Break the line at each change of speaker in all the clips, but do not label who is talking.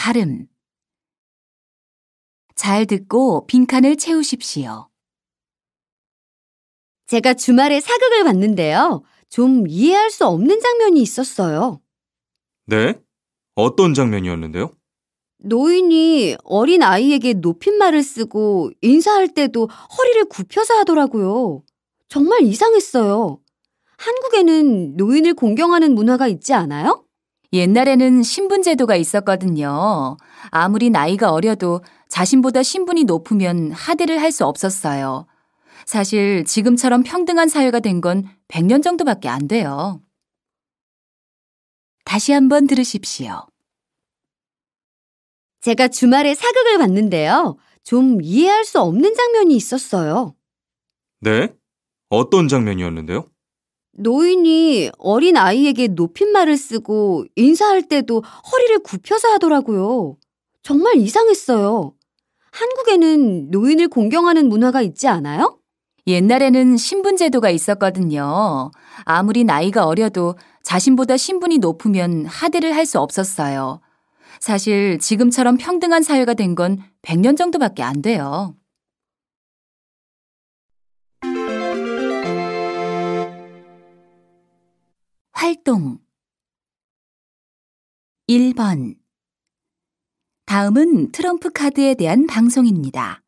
발음. 잘 듣고 빈칸을 채우십시오.
제가 주말에 사극을 봤는데요. 좀 이해할 수 없는 장면이 있었어요.
네? 어떤 장면이었는데요?
노인이 어린 아이에게 높임말을 쓰고 인사할 때도 허리를 굽혀서 하더라고요. 정말 이상했어요. 한국에는 노인을 공경하는 문화가 있지 않아요?
옛날에는 신분 제도가 있었거든요. 아무리 나이가 어려도 자신보다 신분이 높으면 하대를 할 수 없었어요. 사실 지금처럼 평등한 사회가 된 건 100년 정도밖에 안 돼요. 다시 한번 들으십시오.
제가 주말에 사극을 봤는데요. 좀 이해할 수 없는 장면이 있었어요.
네? 어떤 장면이었는데요?
노인이 어린 아이에게 높임말을 쓰고 인사할 때도 허리를 굽혀서 하더라고요. 정말 이상했어요. 한국에는 노인을 공경하는 문화가 있지 않아요?
옛날에는 신분 제도가 있었거든요. 아무리 나이가 어려도 자신보다 신분이 높으면 하대를 할 수 없었어요. 사실 지금처럼 평등한 사회가 된 건 100년 정도밖에 안 돼요. 활동 1번. 다음은 트럼프 카드에 대한 방송입니다.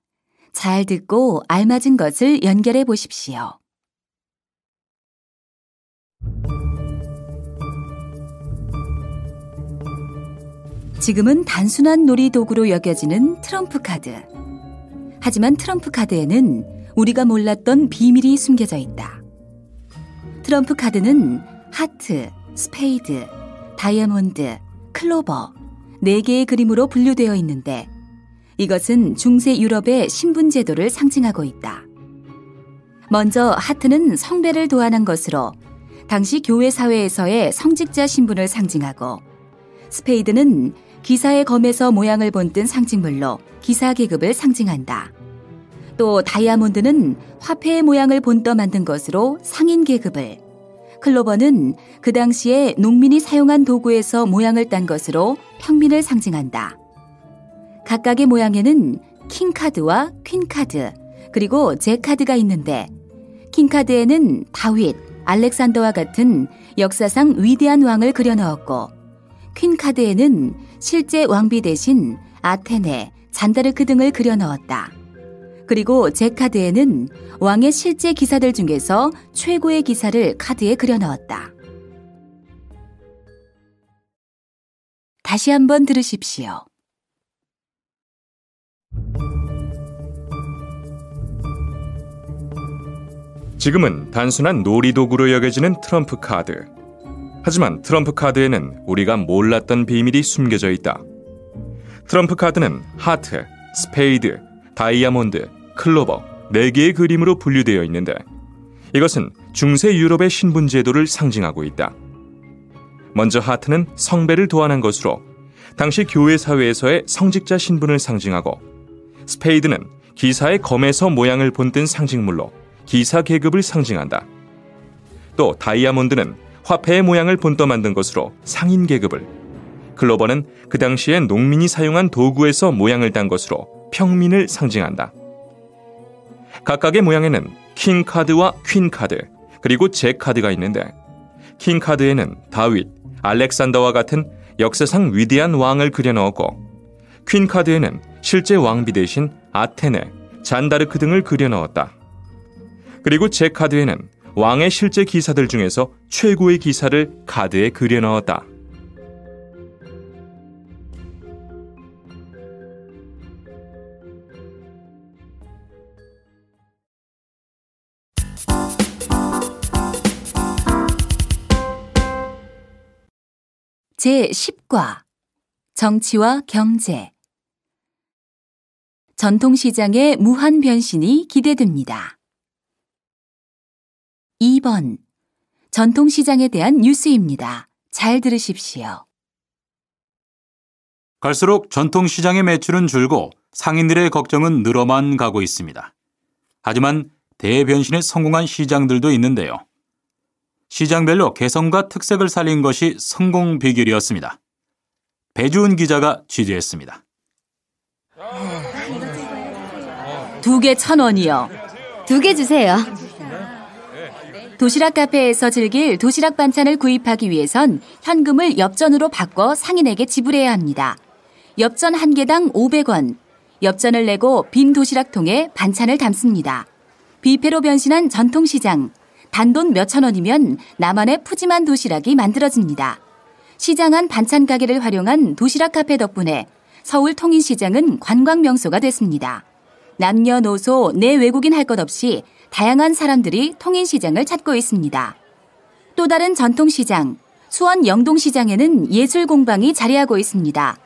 잘 듣고 알맞은 것을 연결해 보십시오. 지금은 단순한 놀이도구로 여겨지는 트럼프 카드. 하지만 트럼프 카드에는 우리가 몰랐던 비밀이 숨겨져 있다. 트럼프 카드는 하트, 스페이드, 다이아몬드, 클로버 4개의 그림으로 분류되어 있는데 이것은 중세 유럽의 신분 제도를 상징하고 있다. 먼저 하트는 성배를 도안한 것으로 당시 교회 사회에서의 성직자 신분을 상징하고 스페이드는 기사의 검에서 모양을 본뜬 상징물로 기사 계급을 상징한다. 또 다이아몬드는 화폐의 모양을 본떠 만든 것으로 상인 계급을, 클로버는 그 당시에 농민이 사용한 도구에서 모양을 딴 것으로 평민을 상징한다. 각각의 모양에는 킹카드와 퀸카드, 그리고 제카드가 있는데 킹카드에는 다윗, 알렉산더와 같은 역사상 위대한 왕을 그려 넣었고 퀸카드에는 실제 왕비 대신 아테네, 잔다르크 등을 그려 넣었다. 그리고 제카드에는 왕의 실제 기사들 중에서 최고의 기사를 카드에 그려 넣었다. 다시 한번 들으십시오.
지금은 단순한 놀이도구로 여겨지는 트럼프 카드. 하지만 트럼프 카드에는 우리가 몰랐던 비밀이 숨겨져 있다. 트럼프 카드는 하트, 스페이드, 다이아몬드, 클로버 4개의 그림으로 분류되어 있는데 이것은 중세 유럽의 신분 제도를 상징하고 있다. 먼저 하트는 성배를 도안한 것으로 당시 교회 사회에서의 성직자 신분을 상징하고 스페이드는 기사의 검에서 모양을 본뜬 상징물로 기사 계급을 상징한다. 또 다이아몬드는 화폐의 모양을 본떠 만든 것으로 상인 계급을, 클로버는 그 당시에 농민이 사용한 도구에서 모양을 딴 것으로 평민을 상징한다. 각각의 모양에는 킹카드와 퀸카드, 그리고 제카드가 있는데 킹카드에는 다윗, 알렉산더와 같은 역사상 위대한 왕을 그려 넣었고 퀸카드에는 실제 왕비 대신 아테네, 잔다르크 등을 그려 넣었다. 그리고 제카드에는 왕의 실제 기사들 중에서 최고의 기사를 카드에 그려 넣었다.
제10과 정치와 경제. 전통시장의 무한 변신이 기대됩니다. 2번. 전통시장에 대한 뉴스입니다. 잘 들으십시오.
갈수록 전통시장의 매출은 줄고 상인들의 걱정은 늘어만 가고 있습니다. 하지만 대변신에 성공한 시장들도 있는데요. 시장별로 개성과 특색을 살린 것이 성공 비결이었습니다. 배주은 기자가 취재했습니다.
2개 1,000원이요.
2개 주세요.
도시락 카페에서 즐길 도시락 반찬을 구입하기 위해선 현금을 엽전으로 바꿔 상인에게 지불해야 합니다. 엽전 1개당 500원. 엽전을 내고 빈 도시락통에 반찬을 담습니다. 뷔페로 변신한 전통시장. 단돈 몇천 원이면 나만의 푸짐한 도시락이 만들어집니다. 시장 안 반찬 가게를 활용한 도시락 카페 덕분에 서울 통인시장은 관광 명소가 됐습니다. 남녀노소, 내외국인 할 것 없이 다양한 사람들이 통인시장을 찾고 있습니다. 또 다른 전통시장, 수원 영동시장에는 예술공방이 자리하고 있습니다.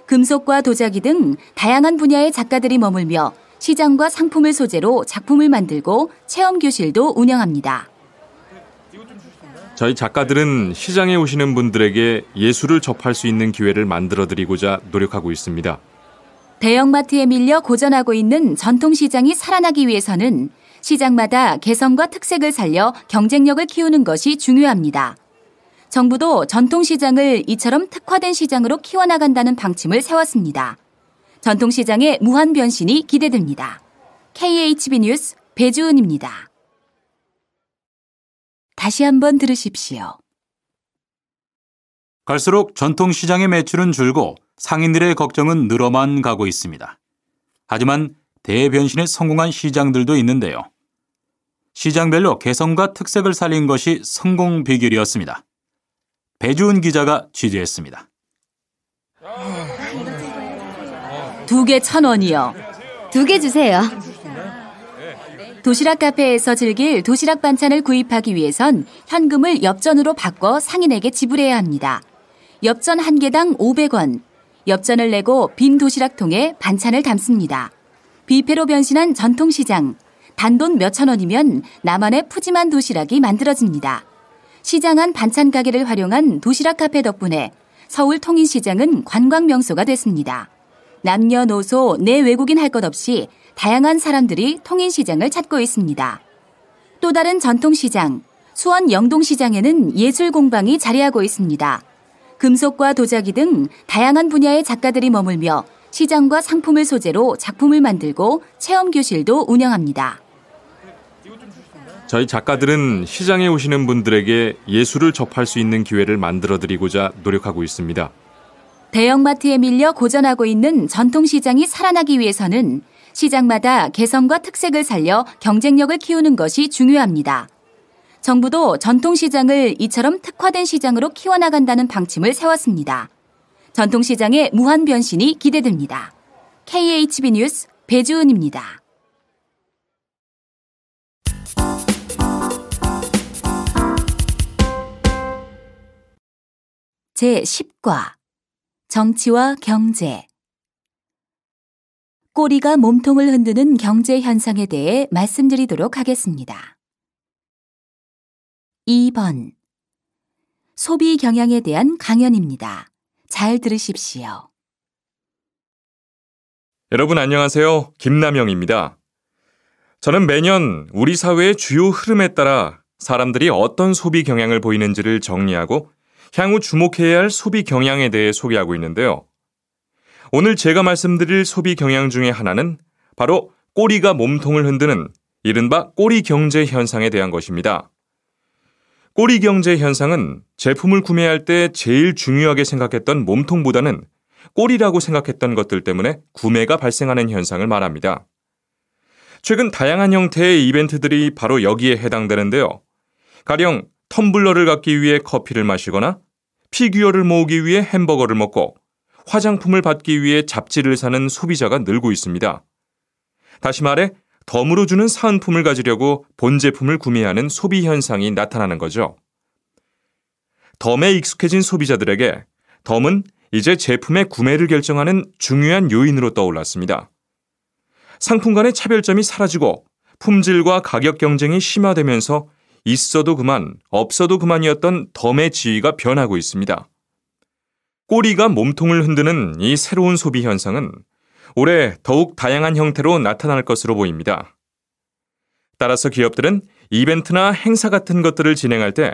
금속과 도자기 등 다양한 분야의 작가들이 머물며 시장과 상품을 소재로 작품을 만들고 체험교실도 운영합니다.
저희 작가들은 시장에 오시는 분들에게 예술을 접할 수 있는 기회를 만들어드리고자 노력하고 있습니다.
대형마트에 밀려 고전하고 있는 전통시장이 살아나기 위해서는 시장마다 개성과 특색을 살려 경쟁력을 키우는 것이 중요합니다. 정부도 전통시장을 이처럼 특화된 시장으로 키워나간다는 방침을 세웠습니다. 전통시장의 무한 변신이 기대됩니다. KHB 뉴스 배주은입니다. 다시 한번 들으십시오.
갈수록 전통시장의 매출은 줄고 상인들의 걱정은 늘어만 가고 있습니다. 하지만 대변신에 성공한 시장들도 있는데요. 시장별로 개성과 특색을 살린 것이 성공 비결이었습니다. 배주은 기자가 취재했습니다.
2개 1,000원이요.
2개 주세요.
도시락 카페에서 즐길 도시락 반찬을 구입하기 위해선 현금을 엽전으로 바꿔 상인에게 지불해야 합니다. 엽전 1개당 500원. 엽전을 내고 빈 도시락통에 반찬을 담습니다. 뷔페로 변신한 전통시장. 단돈 몇천 원이면 나만의 푸짐한 도시락이 만들어집니다. 시장 안 반찬 가게를 활용한 도시락 카페 덕분에 서울 통인시장은 관광 명소가 됐습니다. 남녀노소, 내외국인 할 것 없이 다양한 사람들이 통인시장을 찾고 있습니다. 또 다른 전통시장, 수원 영동시장에는 예술공방이 자리하고 있습니다. 금속과 도자기 등 다양한 분야의 작가들이 머물며 시장과 상품을 소재로 작품을 만들고 체험교실도 운영합니다.
저희 작가들은 시장에 오시는 분들에게 예술을 접할 수 있는 기회를 만들어드리고자 노력하고 있습니다.
대형마트에 밀려 고전하고 있는 전통시장이 살아나기 위해서는 시장마다 개성과 특색을 살려 경쟁력을 키우는 것이 중요합니다. 정부도 전통시장을 이처럼 특화된 시장으로 키워나간다는 방침을 세웠습니다. 전통시장의 무한 변신이 기대됩니다. KHB 뉴스 배주은입니다. 제10과 정치와 경제. 꼬리가 몸통을 흔드는 경제 현상에 대해 말씀드리도록 하겠습니다. 2번. 소비 경향에 대한 강연입니다. 잘 들으십시오.
여러분 안녕하세요. 김남영입니다. 저는 매년 우리 사회의 주요 흐름에 따라 사람들이 어떤 소비 경향을 보이는지를 정리하고 향후 주목해야 할 소비 경향에 대해 소개하고 있는데요. 오늘 제가 말씀드릴 소비 경향 중에 하나는 바로 꼬리가 몸통을 흔드는 이른바 꼬리 경제 현상에 대한 것입니다. 꼬리 경제 현상은 제품을 구매할 때 제일 중요하게 생각했던 몸통보다는 꼬리라고 생각했던 것들 때문에 구매가 발생하는 현상을 말합니다. 최근 다양한 형태의 이벤트들이 바로 여기에 해당되는데요. 가령 텀블러를 갖기 위해 커피를 마시거나 피규어를 모으기 위해 햄버거를 먹고 화장품을 받기 위해 잡지를 사는 소비자가 늘고 있습니다. 다시 말해 덤으로 주는 사은품을 가지려고 본 제품을 구매하는 소비 현상이 나타나는 거죠. 덤에 익숙해진 소비자들에게 덤은 이제 제품의 구매를 결정하는 중요한 요인으로 떠올랐습니다. 상품 간의 차별점이 사라지고 품질과 가격 경쟁이 심화되면서 있어도 그만, 없어도 그만이었던 덤의 지위가 변하고 있습니다. 꼬리가 몸통을 흔드는 이 새로운 소비 현상은 올해 더욱 다양한 형태로 나타날 것으로 보입니다. 따라서 기업들은 이벤트나 행사 같은 것들을 진행할 때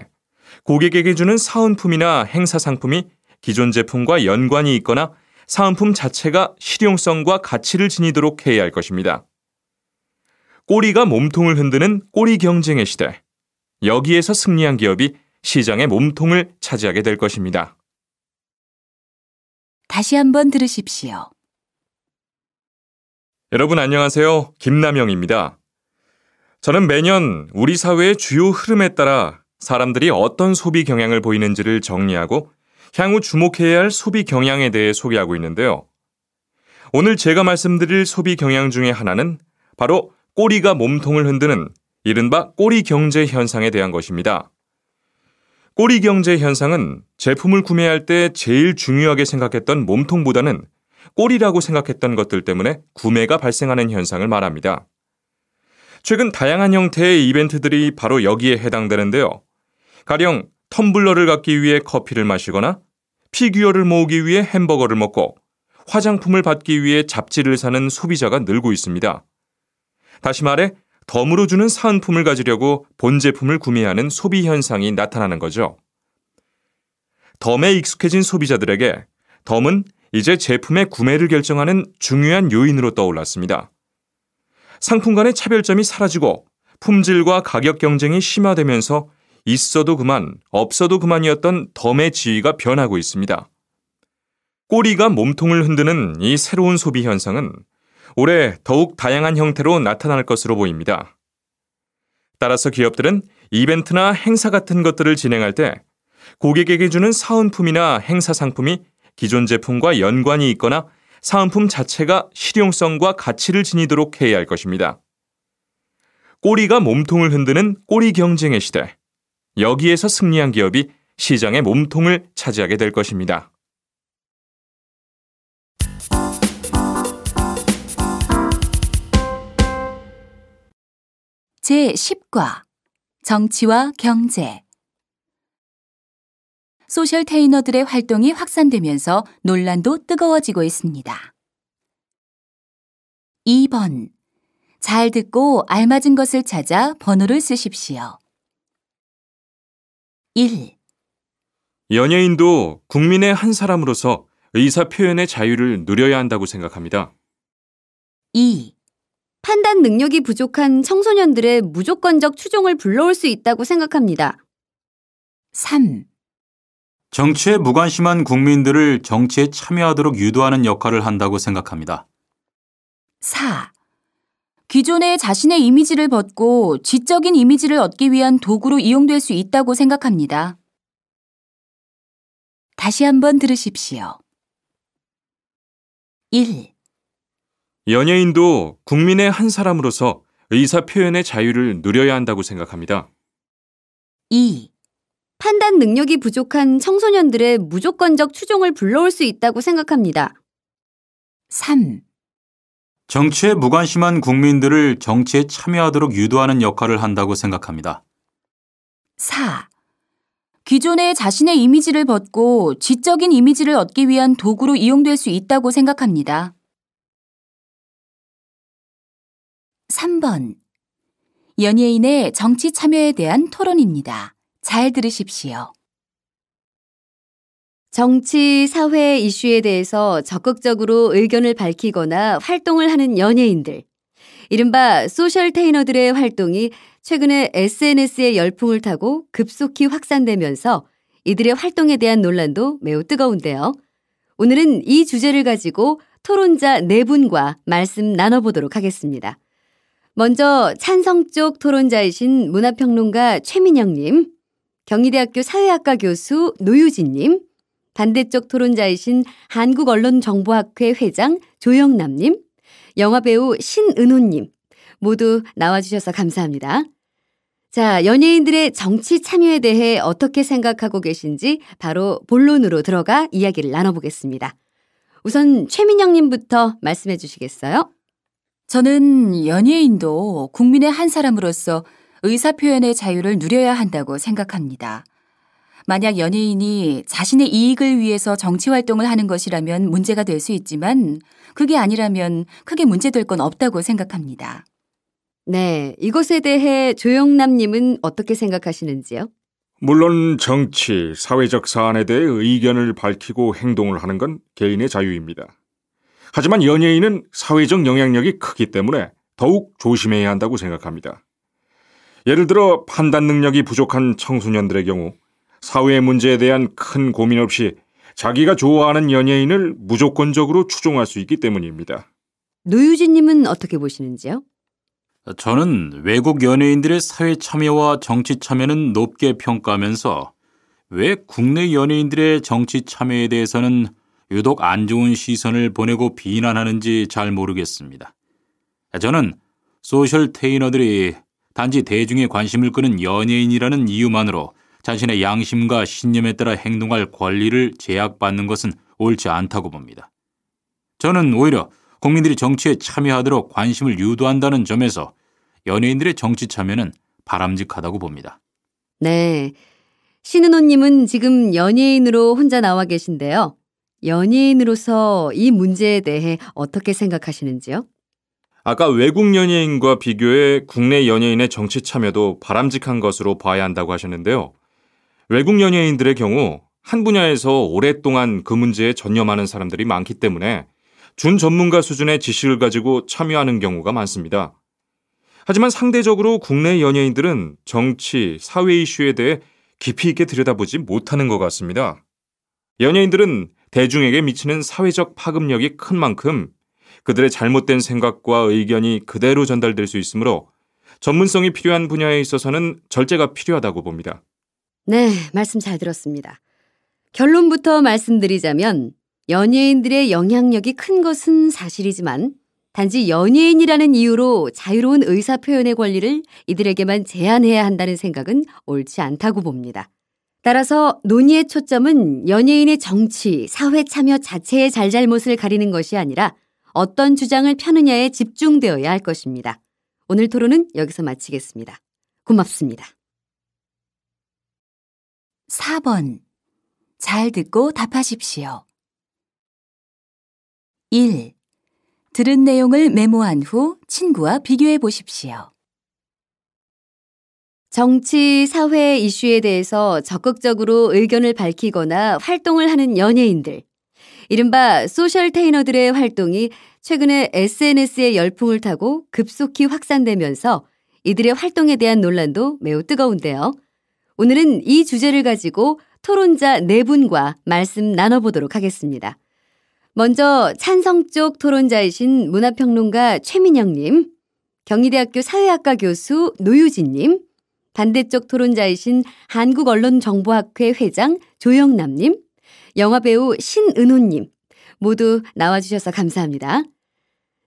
고객에게 주는 사은품이나 행사 상품이 기존 제품과 연관이 있거나 사은품 자체가 실용성과 가치를 지니도록 해야 할 것입니다. 꼬리가 몸통을 흔드는 꼬리 경쟁의 시대. 여기에서 승리한 기업이 시장의 몸통을 차지하게 될 것입니다.
다시 한번 들으십시오.
여러분 안녕하세요. 김남영입니다. 저는 매년 우리 사회의 주요 흐름에 따라 사람들이 어떤 소비 경향을 보이는지를 정리하고 향후 주목해야 할 소비 경향에 대해 소개하고 있는데요. 오늘 제가 말씀드릴 소비 경향 중에 하나는 바로 꼬리가 몸통을 흔드는 이른바 꼬리 경제 현상에 대한 것입니다. 꼬리 경제 현상은 제품을 구매할 때 제일 중요하게 생각했던 몸통보다는 꼬리라고 생각했던 것들 때문에 구매가 발생하는 현상을 말합니다. 최근 다양한 형태의 이벤트들이 바로 여기에 해당되는데요. 가령 텀블러를 갖기 위해 커피를 마시거나 피규어를 모으기 위해 햄버거를 먹고 화장품을 받기 위해 잡지를 사는 소비자가 늘고 있습니다. 다시 말해 덤으로 주는 사은품을 가지려고 본 제품을 구매하는 소비 현상이 나타나는 거죠. 덤에 익숙해진 소비자들에게 덤은 이제 제품의 구매를 결정하는 중요한 요인으로 떠올랐습니다. 상품 간의 차별점이 사라지고 품질과 가격 경쟁이 심화되면서 있어도 그만, 없어도 그만이었던 덤의 지위가 변하고 있습니다. 꼬리가 몸통을 흔드는 이 새로운 소비 현상은 올해 더욱 다양한 형태로 나타날 것으로 보입니다. 따라서 기업들은 이벤트나 행사 같은 것들을 진행할 때 고객에게 주는 사은품이나 행사 상품이 기존 제품과 연관이 있거나 사은품 자체가 실용성과 가치를 지니도록 해야 할 것입니다. 꼬리가 몸통을 흔드는 꼬리 경쟁의 시대. 여기에서 승리한 기업이 시장의 몸통을 차지하게 될 것입니다.
제10과 정치와 경제. 소셜 테이너들의 활동이 확산되면서 논란도 뜨거워지고 있습니다. 2번. 잘 듣고 알맞은 것을 찾아 번호를 쓰십시오. 1.
연예인도 국민의 한 사람으로서 의사 표현의 자유를 누려야 한다고 생각합니다.
2.
판단 능력이 부족한 청소년들의 무조건적 추종을 불러올 수 있다고 생각합니다.
3.
정치에 무관심한 국민들을 정치에 참여하도록 유도하는 역할을 한다고 생각합니다.
4. 기존의 자신의 이미지를 벗고 지적인 이미지를 얻기 위한 도구로 이용될 수 있다고 생각합니다. 다시 한번 들으십시오. 1.
연예인도 국민의 한 사람으로서 의사 표현의 자유를 누려야 한다고 생각합니다.
2.
판단 능력이 부족한 청소년들의 무조건적 추종을 불러올 수 있다고 생각합니다.
3.
정치에 무관심한 국민들을 정치에 참여하도록 유도하는 역할을 한다고 생각합니다.
4. 기존의 자신의 이미지를 벗고 지적인 이미지를 얻기 위한 도구로 이용될 수 있다고 생각합니다. 3번. 연예인의 정치 참여에 대한 토론입니다. 잘 들으십시오.
정치, 사회 이슈에 대해서 적극적으로 의견을 밝히거나 활동을 하는 연예인들. 이른바 소셜 테이너들의 활동이 최근에 SNS의 열풍을 타고 급속히 확산되면서 이들의 활동에 대한 논란도 매우 뜨거운데요. 오늘은 이 주제를 가지고 토론자 4분과 말씀 나눠보도록 하겠습니다. 먼저 찬성 쪽 토론자이신 문화평론가 최민영님, 경희대학교 사회학과 교수 노유진님, 반대쪽 토론자이신 한국언론정보학회 회장 조영남님, 영화배우 신은호님 모두 나와주셔서 감사합니다. 자, 연예인들의 정치 참여에 대해 어떻게 생각하고 계신지 바로 본론으로 들어가 이야기를 나눠보겠습니다. 우선 최민영님부터 말씀해 주시겠어요?
저는 연예인도 국민의 한 사람으로서 의사표현의 자유를 누려야 한다고 생각합니다. 만약 연예인이 자신의 이익을 위해서 정치활동을 하는 것이라면 문제가 될 수 있지만 그게 아니라면 크게 문제될 건 없다고 생각합니다.
네, 이것에 대해 조영남님은 어떻게 생각하시는지요?
물론 정치, 사회적 사안에 대해 의견을 밝히고 행동을 하는 건 개인의 자유입니다. 하지만 연예인은 사회적 영향력이 크기 때문에 더욱 조심해야 한다고 생각합니다. 예를 들어 판단 능력이 부족한 청소년들의 경우 사회 문제에 대한 큰 고민 없이 자기가 좋아하는 연예인을 무조건적으로 추종할 수 있기 때문입니다.
노유진님은 어떻게 보시는지요?
저는 외국 연예인들의 사회 참여와 정치 참여는 높게 평가하면서 왜 국내 연예인들의 정치 참여에 대해서는 유독 안 좋은 시선을 보내고 비난하는지 잘 모르겠습니다. 저는 소셜 테이너들이 단지 대중의 관심을 끄는 연예인이라는 이유만으로 자신의 양심과 신념에 따라 행동할 권리를 제약받는 것은 옳지 않다고 봅니다. 저는 오히려 국민들이 정치에 참여하도록 관심을 유도한다는 점에서 연예인들의 정치 참여는 바람직하다고 봅니다.
네. 신은호님은 지금 연예인으로 혼자 나와 계신데요. 연예인으로서 이 문제에 대해 어떻게 생각하시는지요?
아까 외국 연예인과 비교해 국내 연예인의 정치 참여도 바람직한 것으로 봐야 한다고 하셨는데요. 외국 연예인들의 경우 한 분야에서 오랫동안 그 문제에 전념하는 사람들이 많기 때문에 준전문가 수준의 지식을 가지고 참여하는 경우가 많습니다. 하지만 상대적으로 국내 연예인들은 정치, 사회 이슈에 대해 깊이 있게 들여다보지 못하는 것 같습니다. 연예인들은 대중에게 미치는 사회적 파급력이 큰 만큼 그들의 잘못된 생각과 의견이 그대로 전달될 수 있으므로 전문성이 필요한 분야에 있어서는 절제가 필요하다고 봅니다.
네, 말씀 잘 들었습니다. 결론부터 말씀드리자면 연예인들의 영향력이 큰 것은 사실이지만 단지 연예인이라는 이유로 자유로운 의사표현의 권리를 이들에게만 제한해야 한다는 생각은 옳지 않다고 봅니다. 따라서 논의의 초점은 연예인의 정치, 사회 참여 자체의 잘잘못을 가리는 것이 아니라 어떤 주장을 펴느냐에 집중되어야 할 것입니다. 오늘 토론은 여기서 마치겠습니다. 고맙습니다.
4번. 잘 듣고 답하십시오. 1. 들은 내용을 메모한 후 친구와 비교해 보십시오.
정치, 사회 이슈에 대해서 적극적으로 의견을 밝히거나 활동을 하는 연예인들, 이른바 소셜 테이너들의 활동이 최근에 SNS의 열풍을 타고 급속히 확산되면서 이들의 활동에 대한 논란도 매우 뜨거운데요. 오늘은 이 주제를 가지고 토론자 4분과 말씀 나눠보도록 하겠습니다. 먼저 찬성 쪽 토론자이신 문화평론가 최민영님, 경희대학교 사회학과 교수 노유진님, 반대쪽 토론자이신 한국언론정보학회 회장 조영남님, 영화배우 신은호님 모두 나와주셔서 감사합니다.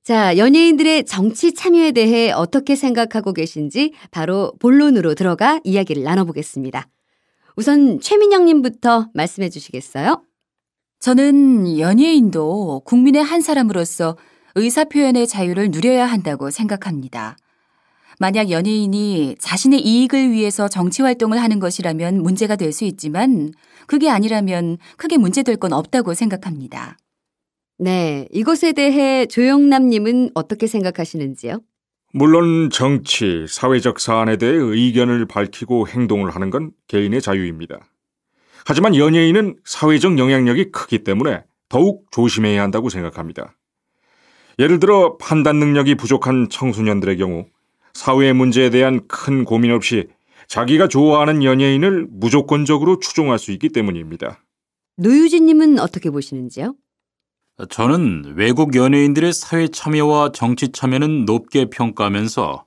자, 연예인들의 정치 참여에 대해 어떻게 생각하고 계신지 바로 본론으로 들어가 이야기를 나눠보겠습니다. 우선 최민영님부터 말씀해 주시겠어요?
저는 연예인도 국민의 한 사람으로서 의사표현의 자유를 누려야 한다고 생각합니다. 만약 연예인이 자신의 이익을 위해서 정치활동을 하는 것이라면 문제가 될 수 있지만 그게 아니라면 크게 문제될 건 없다고 생각합니다.
네, 이것에 대해 조영남님은 어떻게 생각하시는지요?
물론 정치, 사회적 사안에 대해 의견을 밝히고 행동을 하는 건 개인의 자유입니다. 하지만 연예인은 사회적 영향력이 크기 때문에 더욱 조심해야 한다고 생각합니다. 예를 들어 판단 능력이 부족한 청소년들의 경우 사회 문제에 대한 큰 고민 없이 자기가 좋아하는 연예인을 무조건적으로 추종할 수 있기 때문입니다.
노유진님은 어떻게 보시는지요?
저는 외국 연예인들의 사회 참여와 정치 참여는 높게 평가하면서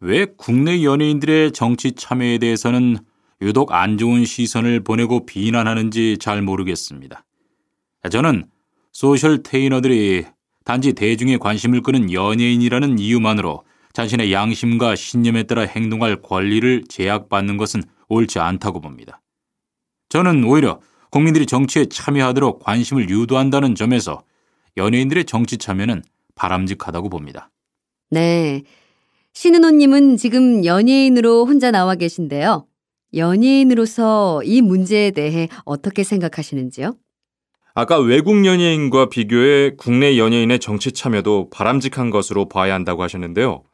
왜 국내 연예인들의 정치 참여에 대해서는 유독 안 좋은 시선을 보내고 비난하는지 잘 모르겠습니다. 저는 소셜 테이너들이 단지 대중의 관심을 끄는 연예인이라는 이유만으로 자신의 양심과 신념에 따라 행동할 권리를 제약받는 것은 옳지 않다고 봅니다. 저는 오히려 국민들이 정치에 참여하도록 관심을 유도한다는 점에서 연예인들의 정치 참여는 바람직하다고 봅니다.
네, 신은호님은 지금 연예인으로 혼자 나와 계신데요. 연예인으로서 이 문제에 대해 어떻게 생각하시는지요?
아까 외국 연예인과 비교해 국내 연예인의 정치 참여도 바람직한 것으로 봐야 한다고 하셨는데요.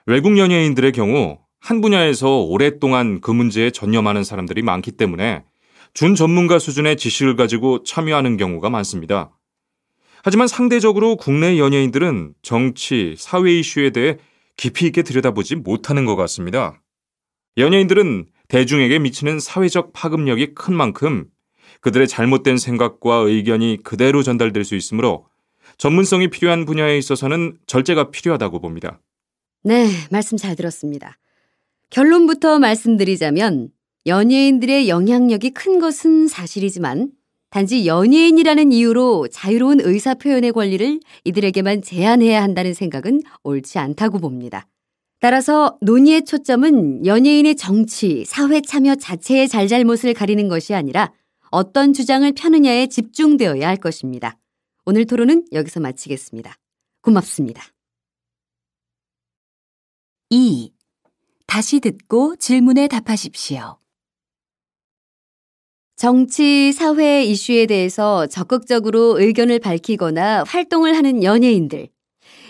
외국 연예인들의 경우 한 분야에서 오랫동안 그 문제에 전념하는 사람들이 많기 때문에 준 전문가 수준의 지식을 가지고 참여하는 경우가 많습니다. 하지만 상대적으로 국내 연예인들은 정치, 사회 이슈에 대해 깊이 있게 들여다보지 못하는 것 같습니다. 연예인들은 대중에게 미치는 사회적 파급력이 큰 만큼 그들의 잘못된 생각과 의견이 그대로 전달될 수 있으므로 전문성이 필요한 분야에 있어서는 절제가 필요하다고 봅니다.
네, 말씀 잘 들었습니다. 결론부터 말씀드리자면 연예인들의 영향력이 큰 것은 사실이지만 단지 연예인이라는 이유로 자유로운 의사 표현의 권리를 이들에게만 제한해야 한다는 생각은 옳지 않다고 봅니다. 따라서 논의의 초점은 연예인의 정치, 사회 참여 자체의 잘잘못을 가리는 것이 아니라 어떤 주장을 펴느냐에 집중되어야 할 것입니다. 오늘 토론은 여기서 마치겠습니다. 고맙습니다.
2. 다시 듣고 질문에 답하십시오.
정치, 사회 이슈에 대해서 적극적으로 의견을 밝히거나 활동을 하는 연예인들,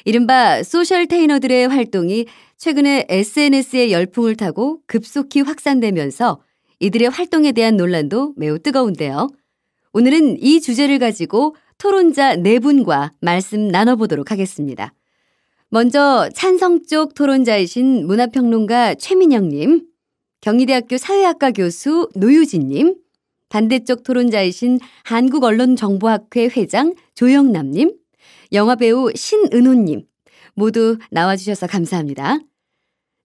이른바 소셜테이너들의 활동이 최근에 SNS의 열풍을 타고 급속히 확산되면서 이들의 활동에 대한 논란도 매우 뜨거운데요. 오늘은 이 주제를 가지고 토론자 4분과 말씀 나눠보도록 하겠습니다. 먼저 찬성 쪽 토론자이신 문화평론가 최민영님, 경희대학교 사회학과 교수 노유진님, 반대쪽 토론자이신 한국언론정보학회 회장 조영남님, 영화배우 신은호님 모두 나와주셔서 감사합니다.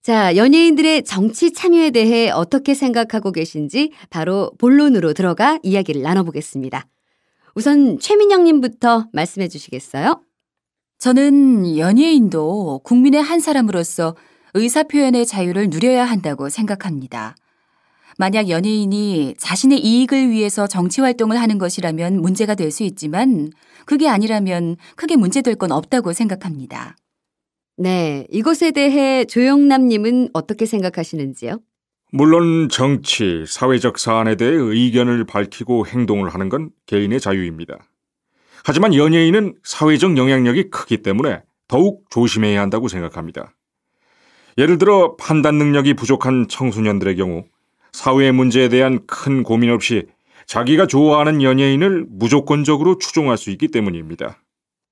자, 연예인들의 정치 참여에 대해 어떻게 생각하고 계신지 바로 본론으로 들어가 이야기를 나눠보겠습니다. 우선 최민영님부터 말씀해 주시겠어요?
저는 연예인도 국민의 한 사람으로서 의사표현의 자유를 누려야 한다고 생각합니다. 만약 연예인이 자신의 이익을 위해서 정치 활동을 하는 것이라면 문제가 될 수 있지만 그게 아니라면 크게 문제될 건 없다고 생각합니다.
네, 이것에 대해 조영남님은 어떻게 생각하시는지요?
물론 정치, 사회적 사안에 대해 의견을 밝히고 행동을 하는 건 개인의 자유입니다. 하지만 연예인은 사회적 영향력이 크기 때문에 더욱 조심해야 한다고 생각합니다. 예를 들어 판단 능력이 부족한 청소년들의 경우 사회 문제에 대한 큰 고민 없이 자기가 좋아하는 연예인을 무조건적으로 추종할 수 있기 때문입니다.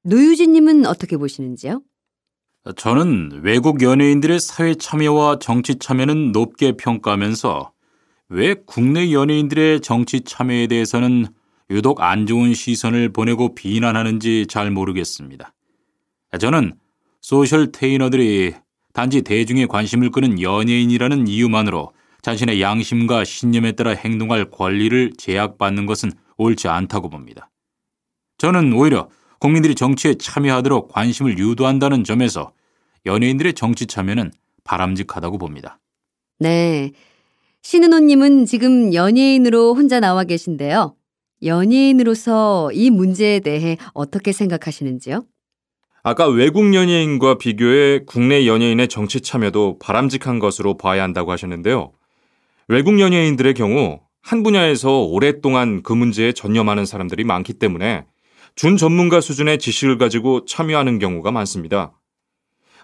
노유진님은 어떻게 보시는지요?
저는 외국 연예인들의 사회 참여와 정치 참여는 높게 평가하면서 왜 국내 연예인들의 정치 참여에 대해서는 유독 안 좋은 시선을 보내고 비난하는지 잘 모르겠습니다. 저는 소셜테이너들이 단지 대중의 관심을 끄는 연예인이라는 이유만으로 자신의 양심과 신념에 따라 행동할 권리를 제약받는 것은 옳지 않다고 봅니다. 저는 오히려 국민들이 정치에 참여하도록 관심을 유도한다는 점에서 연예인들의 정치 참여는 바람직하다고 봅니다.
네, 신은호님은 지금 연예인으로 혼자 나와 계신데요. 연예인으로서 이 문제에 대해 어떻게 생각하시는지요?
아까 외국 연예인과 비교해 국내 연예인의 정치 참여도 바람직한 것으로 봐야 한다고 하셨는데요. 외국 연예인들의 경우 한 분야에서 오랫동안 그 문제에 전념하는 사람들이 많기 때문에 준 전문가 수준의 지식을 가지고 참여하는 경우가 많습니다.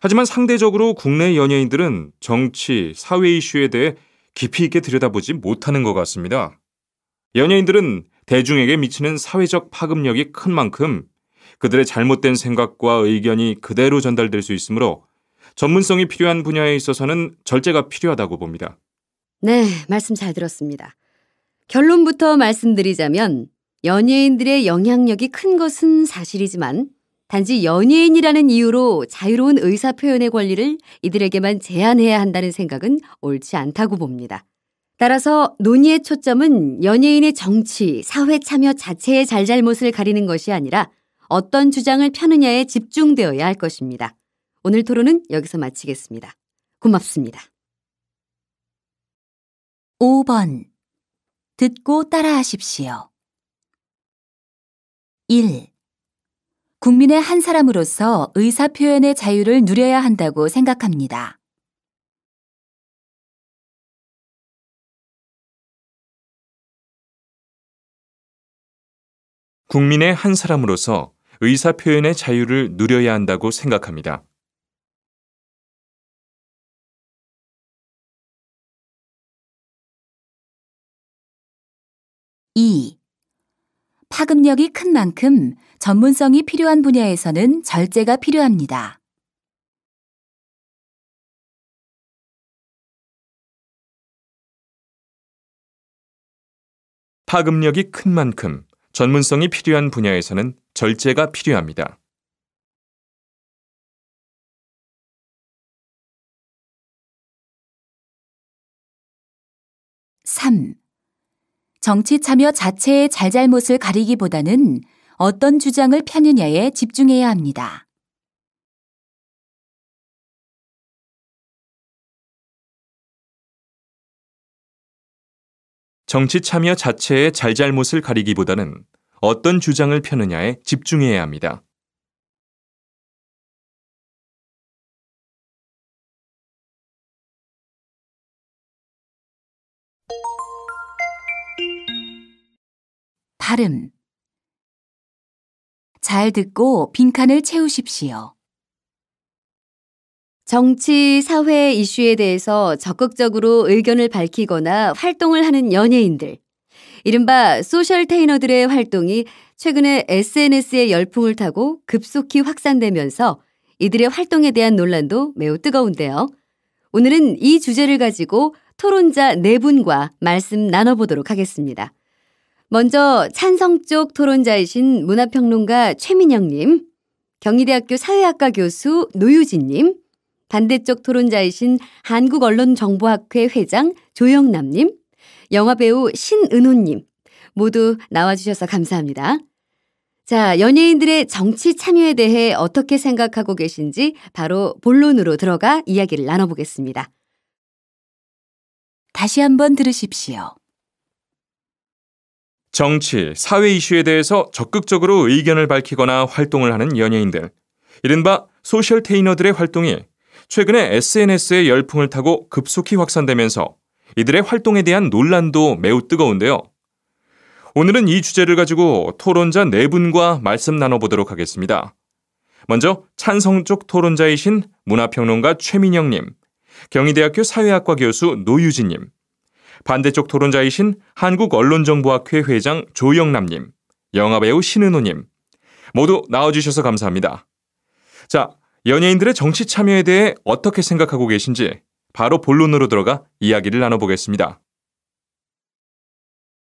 하지만 상대적으로 국내 연예인들은 정치, 사회 이슈에 대해 깊이 있게 들여다보지 못하는 것 같습니다. 연예인들은 대중에게 미치는 사회적 파급력이 큰 만큼 그들의 잘못된 생각과 의견이 그대로 전달될 수 있으므로 전문성이 필요한 분야에 있어서는 절제가 필요하다고 봅니다.
네, 말씀 잘 들었습니다. 결론부터 말씀드리자면 연예인들의 영향력이 큰 것은 사실이지만 단지 연예인이라는 이유로 자유로운 의사 표현의 권리를 이들에게만 제한해야 한다는 생각은 옳지 않다고 봅니다. 따라서 논의의 초점은 연예인의 정치, 사회 참여 자체의 잘잘못을 가리는 것이 아니라 어떤 주장을 펴느냐에 집중되어야 할 것입니다. 오늘 토론은 여기서 마치겠습니다. 고맙습니다.
5번. 듣고 따라하십시오. 1. 국민의 한 사람으로서 의사표현의 자유를 누려야 한다고 생각합니다.
국민의 한 사람으로서 의사표현의 자유를 누려야 한다고 생각합니다.
파급력이 큰 만큼 전문성이 필요한 분야에서는 절제가 필요합니다.
파급력이 큰 만큼 전문성이 필요한 분야에서는 절제가 필요합니다.
3. 정치 참여 자체의 잘잘못을 가리기보다는 어떤 주장을 펴느냐에 집중해야 합니다.
정치 참여 자체의 잘잘못을 가리기보다는 어떤 주장을 펴느냐에 집중해야 합니다.
발음. 잘 듣고 빈칸을 채우십시오.
정치, 사회 이슈에 대해서 적극적으로 의견을 밝히거나 활동을 하는 연예인들, 이른바 소셜테이너들의 활동이 최근에 SNS의 열풍을 타고 급속히 확산되면서 이들의 활동에 대한 논란도 매우 뜨거운데요. 오늘은 이 주제를 가지고 토론자 4분과 말씀 나눠보도록 하겠습니다. 먼저 찬성 쪽 토론자이신 문화평론가 최민영님, 경희대학교 사회학과 교수 노유진님, 반대쪽 토론자이신 한국언론정보학회 회장 조영남님, 영화배우 신은호님 모두 나와주셔서 감사합니다. 자, 연예인들의 정치 참여에 대해 어떻게 생각하고 계신지 바로 본론으로 들어가 이야기를 나눠보겠습니다.
다시 한번 들으십시오.
정치, 사회 이슈에 대해서 적극적으로 의견을 밝히거나 활동을 하는 연예인들, 이른바 소셜테이너들의 활동이 최근에 SNS의 열풍을 타고 급속히 확산되면서 이들의 활동에 대한 논란도 매우 뜨거운데요. 오늘은 이 주제를 가지고 토론자 4분과 말씀 나눠보도록 하겠습니다. 먼저 찬성 쪽 토론자이신 문화평론가 최민영님, 경희대학교 사회학과 교수 노유진님, 반대쪽 토론자이신 한국언론정보학회 회장 조영남님, 영화배우 신은호님 모두 나와주셔서 감사합니다. 자, 연예인들의 정치 참여에 대해 어떻게 생각하고 계신지 바로 본론으로 들어가 이야기를 나눠보겠습니다.